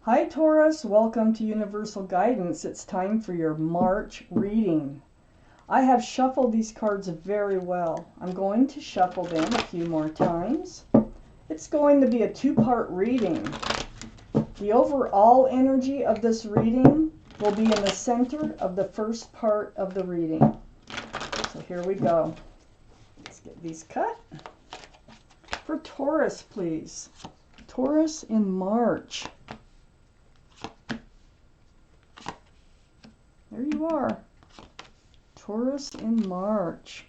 Hi Taurus, welcome to Universal Guidance. It's time for your March reading. I have shuffled these cards very well. I'm going to shuffle them a few more times. It's going to be a two-part reading. The overall energy of this reading will be in the center of the first part of the reading. So here we go. Let's get these cut. For Taurus, please. Taurus in March. There you are. Taurus in March.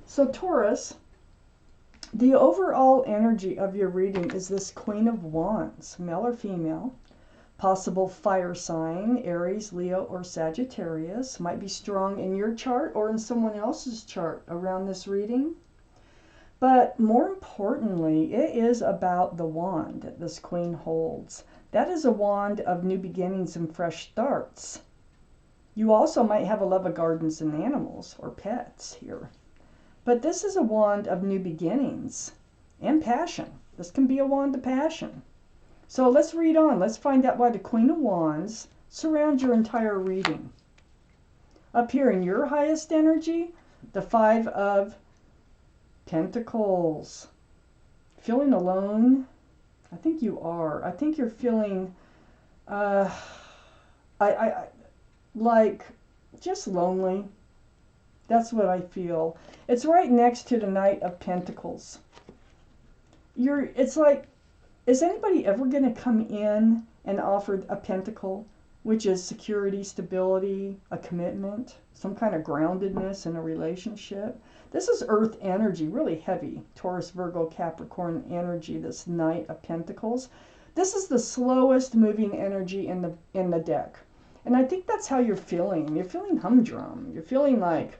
So Taurus, the overall energy of your reading is this Queen of Wands, male or female, possible fire sign, Aries, Leo, or Sagittarius. Might be strong in your chart or in someone else's chart around this reading. But more importantly, it is about the wand that this queen holds. That is a wand of new beginnings and fresh starts. You also might have a love of gardens and animals or pets here. But this is a wand of new beginnings and passion. This can be a wand of passion. So let's read on. Let's find out why the Queen of Wands surrounds your entire reading. Up here in your highest energy, the Five of Pentacles. Feeling alone? I think you are. I think you're feeling like just lonely. That's what I feel. It's right next to the Knight of Pentacles. It's like, is anybody ever going to come in and offer a pentacle, which is security, stability, a commitment, some kind of groundedness in a relationship? This is earth energy, really heavy. Taurus, Virgo, Capricorn energy, this Knight of Pentacles. This is the slowest moving energy in the deck. And I think that's how you're feeling. You're feeling humdrum. You're feeling like,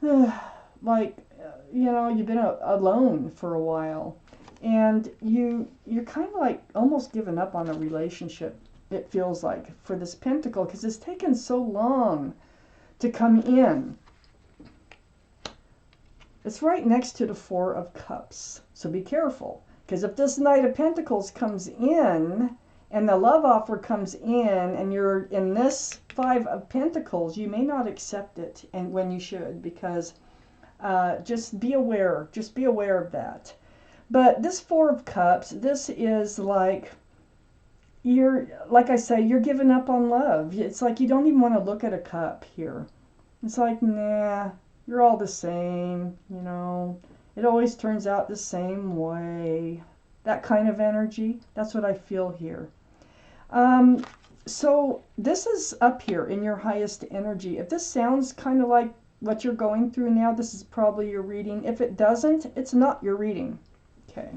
you know, you've been alone for a while. And you're kind of like almost giving up on a relationship, it feels like, for this pentacle, because it's taken so long to come in. It's right next to the Four of Cups. So be careful, because if this Knight of Pentacles comes in and the love offer comes in and you're in this Five of Pentacles, you may not accept it, and when you should, because just be aware. Just be aware of that. But this Four of Cups, this is like, like I say, you're giving up on love. It's like you don't even want to look at a cup here. It's like, nah, you're all the same, you know. It always turns out the same way. That kind of energy, that's what I feel here. So this is up here in your highest energy. If this sounds kind of like what you're going through now, this is probably your reading. If it doesn't, it's not your reading. Okay.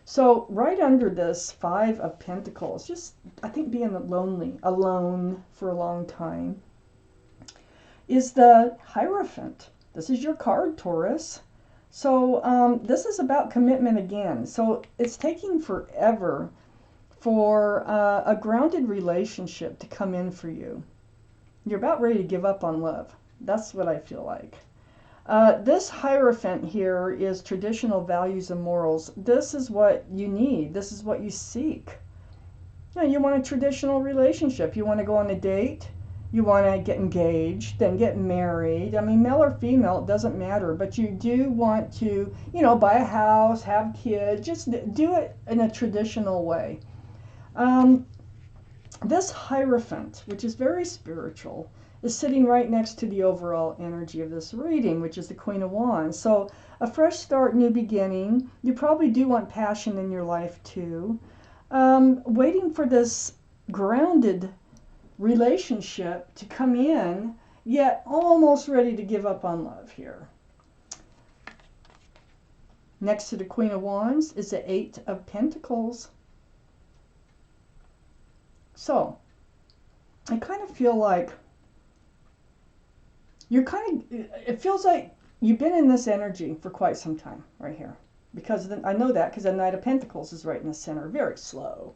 So right under this Five of Pentacles, just, I think, being alone for a long time, is the Hierophant. This is your card, Taurus. So this is about commitment again. So it's taking forever for a grounded relationship to come in for you. You're about ready to give up on love. That's what I feel like. This Hierophant here is traditional values and morals. This is what you need. This is what you seek. You know, you want a traditional relationship. You want to go on a date. You want to get engaged, then get married. I mean, male or female, it doesn't matter. But you do want to, you know, buy a house, have kids. Just do it in a traditional way. This Hierophant, which is very spiritual, is sitting right next to the overall energy of this reading, which is the Queen of Wands. So a fresh start, new beginning. You probably do want passion in your life too. Waiting for this grounded relationship to come in, yet almost ready to give up on love here. Next to the Queen of Wands is the Eight of Pentacles. So I kind of feel like it feels like you've been in this energy for quite some time right here. Because I know that because the Knight of Pentacles is right in the center, very slow.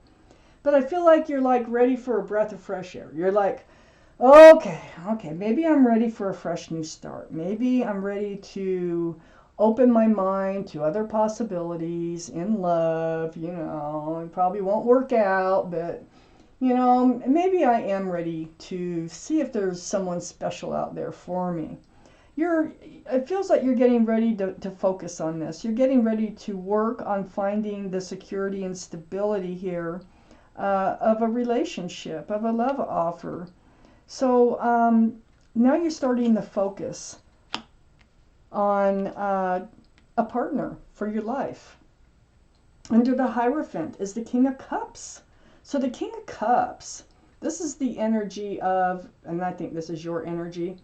But I feel like you're like ready for a breath of fresh air. You're like, okay, maybe I'm ready for a fresh new start. Maybe I'm ready to open my mind to other possibilities in love. You know, it probably won't work out, but you know, maybe I am ready to see if there's someone special out there for me. It feels like you're getting ready to focus on this. You're getting ready to work on finding the security and stability here of a relationship, of a love offer. So now you're starting to focus on a partner for your life. Under the Hierophant is the King of Cups. So the King of Cups, this is the energy of, and I think this is your energy,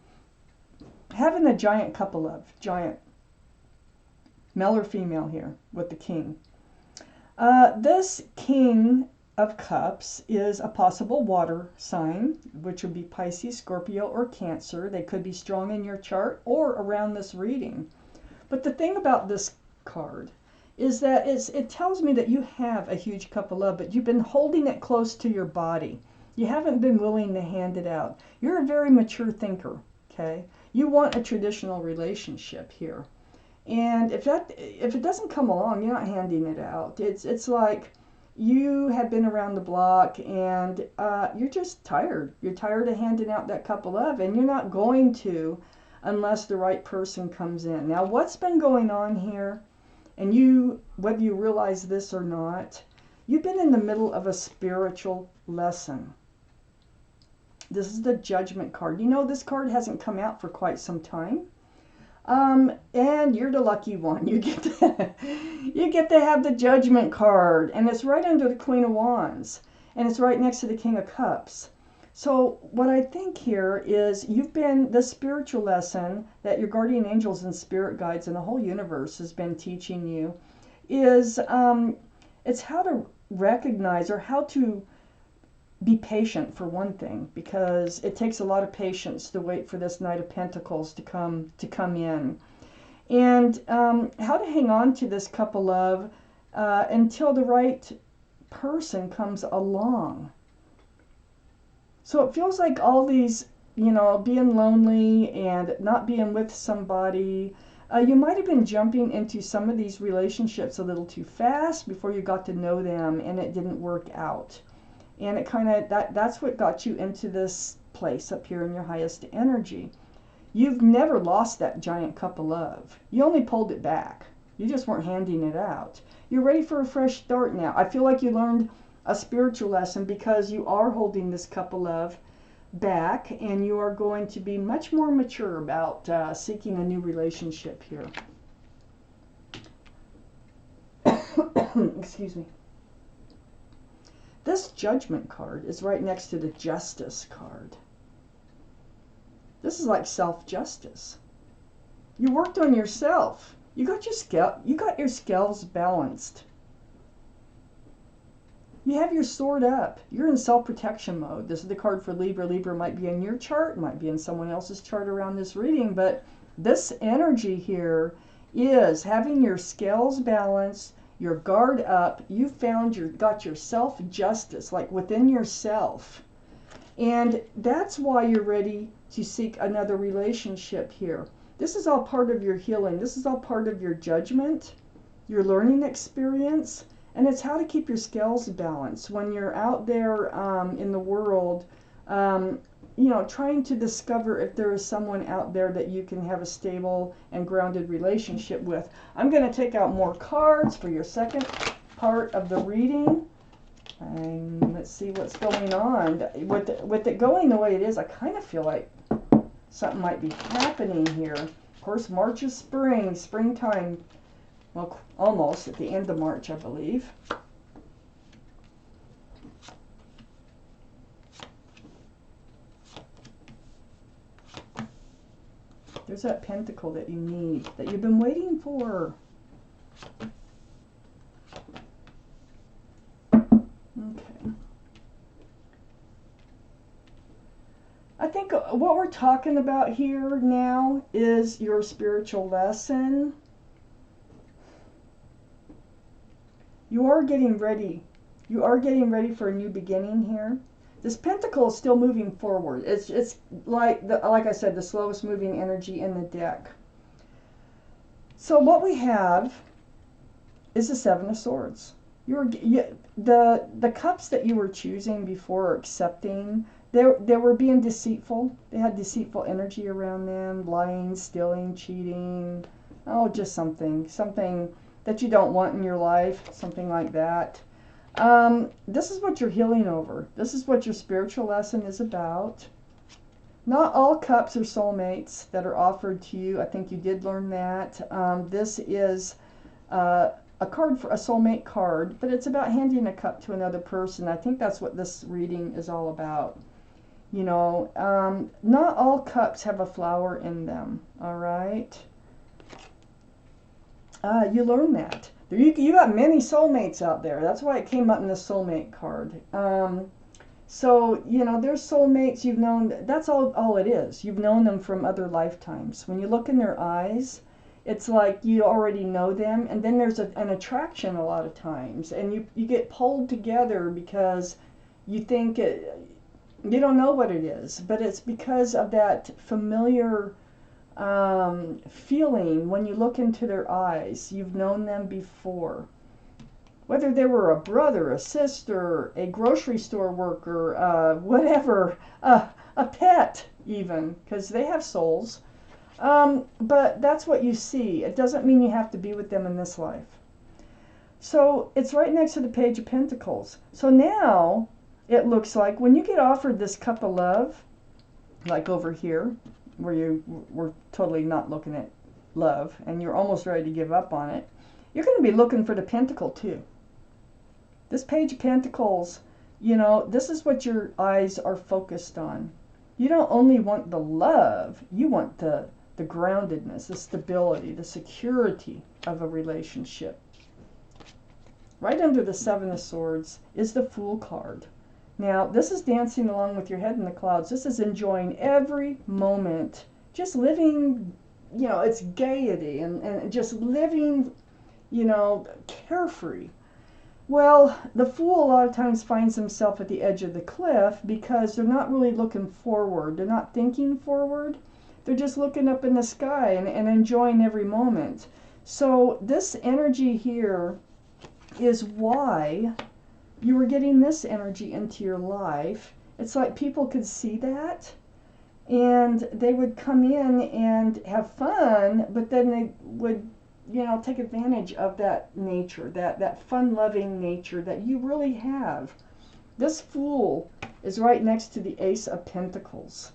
having a giant cup of love, giant, male or female here with the King. This King of Cups is a possible water sign, which would be Pisces, Scorpio, or Cancer. They could be strong in your chart or around this reading. But the thing about this card is that it tells me that you have a huge cup of love, but you've been holding it close to your body. You haven't been willing to hand it out. You're a very mature thinker, okay? You want a traditional relationship here. And if it doesn't come along, you're not handing it out. It's like you have been around the block and you're just tired. You're tired of handing out that cup of love, and you're not going to unless the right person comes in. Now, what's been going on here, and you, whether you realize this or not, you've been in the middle of a spiritual lesson. This is the Judgment card. You know, this card hasn't come out for quite some time. And you're the lucky one. You get to have the Judgment card, and it's right under the Queen of Wands, and it's right next to the King of Cups. So what I think here is the spiritual lesson that your guardian angels and spirit guides and the whole universe has been teaching you is it's how to recognize, or how to be patient, for one thing, because it takes a lot of patience to wait for this Knight of Pentacles to come in, and how to hang on to this cup of love until the right person comes along. So it feels like all these, you know, being lonely and not being with somebody, you might have been jumping into some of these relationships a little too fast before you got to know them, and it didn't work out. And it kind of, that's what got you into this place up here in your highest energy. You've never lost that giant cup of love. You only pulled it back. You just weren't handing it out. You're ready for a fresh start now. I feel like you learned a spiritual lesson, because you are holding this cup of love back, and you are going to be much more mature about seeking a new relationship here. Excuse me. This Judgment card is right next to the Justice card. This is like self-justice. You worked on yourself. You got your scales balanced. You have your sword up. You're in self-protection mode. This is the card for Libra. Libra might be in your chart, might be in someone else's chart around this reading, but this energy here is having your scales balanced, your guard up. You got your self-justice, like within yourself. And that's why you're ready to seek another relationship here. This is all part of your healing. This is all part of your judgment, your learning experience. And it's how to keep your scales balanced when you're out there in the world, you know, trying to discover if there is someone out there that you can have a stable and grounded relationship with. I'm going to take out more cards for your second part of the reading. And let's see what's going on. With it going the way it is, I kind of feel like something might be happening here. Of course, March is springtime. Well, almost at the end of March, I believe. There's that pentacle that you need, that you've been waiting for. Okay. I think what we're talking about here now is your spiritual lesson. You are getting ready. You are getting ready for a new beginning here. This pentacle is still moving forward. It's like I said, the slowest moving energy in the deck. So what we have is the Seven of Swords. The cups that you were choosing before or accepting, they were being deceitful. They had deceitful energy around them, lying, stealing, cheating. Oh, just something that you don't want in your life, something like that. This is what you're healing over. This is what your spiritual lesson is about. Not all cups are soulmates that are offered to you. I think you did learn that. This is a card for a soulmate card, but it's about handing a cup to another person. I think that's what this reading is all about. You know, not all cups have a flower in them, all right? You learn that. You got many soulmates out there. That's why it came up in the soulmate card. So, you know, there's soulmates you've known. That's all it is. You've known them from other lifetimes. When you look in their eyes, it's like you already know them, and then there's an attraction a lot of times, and you get pulled together because you think you don't know what it is, but it's because of that familiar feeling when you look into their eyes. You've known them before. Whether they were a brother, a sister, a grocery store worker, whatever, a pet even, because they have souls. But that's what you see. It doesn't mean you have to be with them in this life. So it's right next to the Page of Pentacles. So now it looks like when you get offered this cup of love, like over here, where you were totally not looking at love and you're almost ready to give up on it, you're going to be looking for the Pentacle too. This Page of Pentacles, you know, this is what your eyes are focused on. You don't only want the love, you want the groundedness, the stability, the security of a relationship. Right under the Seven of Swords is the Fool card. Now, this is dancing along with your head in the clouds. This is enjoying every moment, just living, you know, it's gaiety and just living, you know, carefree. Well, the Fool a lot of times finds himself at the edge of the cliff because they're not really looking forward. They're not thinking forward. They're just looking up in the sky and enjoying every moment. So this energy here is why you were getting this energy into your life. It's like people could see that and they would come in and have fun, but then they would, you know, take advantage of that nature, that fun-loving nature that you really have. This Fool is right next to the Ace of Pentacles.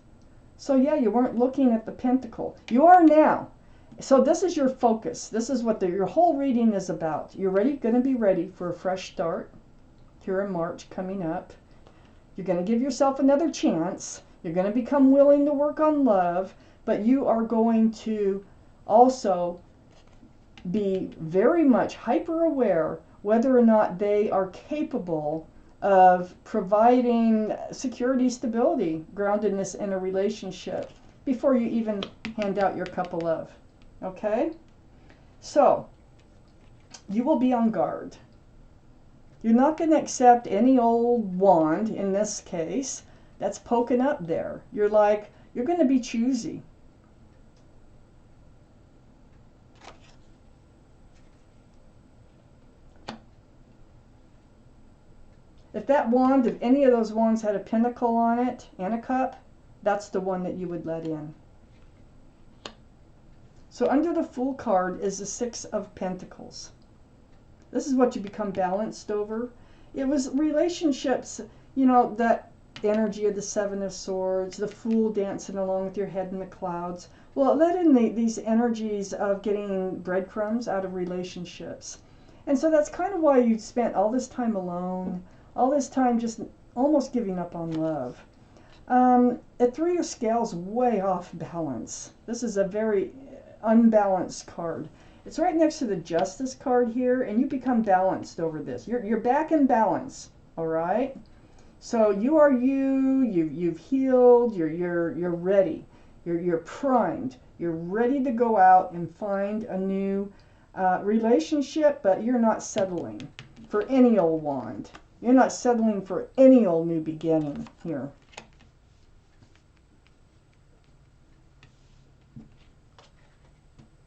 So yeah, you weren't looking at the Pentacle. You are now. So this is your focus. This is what your whole reading is about. You're going to be ready for a fresh start here in March coming up. You're going to give yourself another chance. You're going to become willing to work on love, but you are going to also be very much hyper aware whether or not they are capable of providing security, stability, groundedness in a relationship before you even hand out your cup of love. Okay? So, you will be on guard. You're not going to accept any old wand in this case that's poking up there. You're going to be choosy. If that wand, if any of those wands had a pentacle on it and a cup, that's the one that you would let in. So under the Fool card is the Six of Pentacles. This is what you become balanced over. It was relationships, you know, that energy of the Seven of Swords, the Fool dancing along with your head in the clouds. Well, it let in these energies of getting breadcrumbs out of relationships. And so that's kind of why you spent all this time alone, all this time just almost giving up on love. It threw your scales way off balance. This is a very unbalanced card. It's right next to the Justice card here, and you become balanced over this. You're back in balance, all right? So you are you've healed, you're ready. You're primed. You're ready to go out and find a new relationship, but you're not settling for any old wand. You're not settling for any old new beginning here.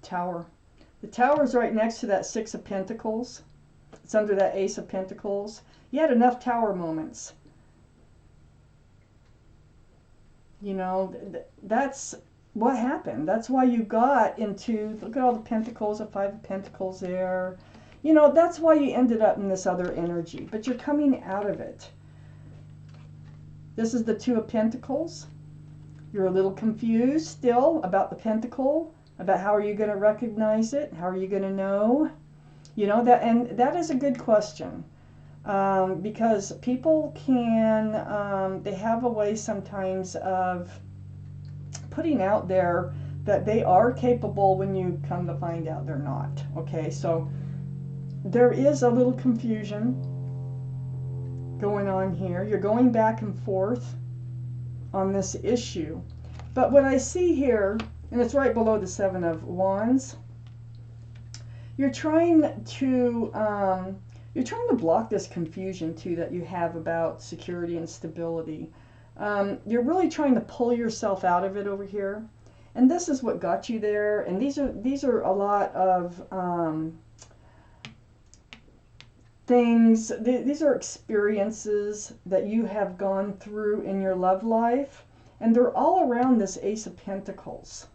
Tower. The Tower is right next to that Six of Pentacles. It's under that Ace of Pentacles. You had enough Tower moments. You know, that's what happened. That's why you got into, look at all the Pentacles, a Five of Pentacles there. You know, that's why you ended up in this other energy. But you're coming out of it. This is the Two of Pentacles. You're a little confused still about the Pentacle, about how are you going to recognize it, how are you going to know, you know, that, and that is a good question, because people can, they have a way sometimes of putting out there that they are capable when you come to find out they're not. Okay, so there is a little confusion going on here. You're going back and forth on this issue. But what I see here, and it's right below the Seven of Wands, you're trying to block this confusion too that you have about security and stability. You're really trying to pull yourself out of it over here, and this is what got you there. And these are a lot of things. These are experiences that you have gone through in your love life, and they're all around this Ace of Pentacles.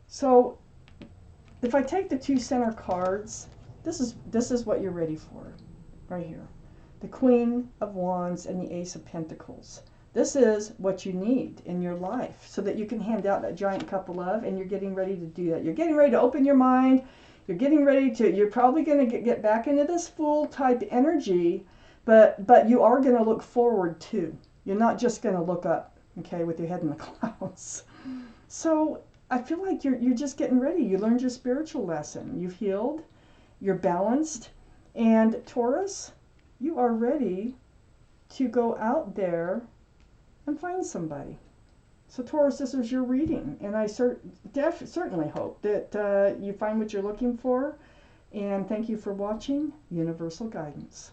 So if I take the two center cards, this is what you're ready for right here. The Queen of Wands and the Ace of Pentacles. This is what you need in your life so that you can hand out that giant cup of love, and you're getting ready to do that. You're getting ready to open your mind. You're getting ready to, you're probably going to get back into this Fool type energy, but you are going to look forward too. You're not just going to look up, okay, with your head in the clouds. So I feel like you're just getting ready. You learned your spiritual lesson. You've healed. You're balanced. And Taurus, you are ready to go out there and find somebody. So Taurus, this is your reading, and I certainly hope that you find what you're looking for. And thank you for watching Universal Guidance.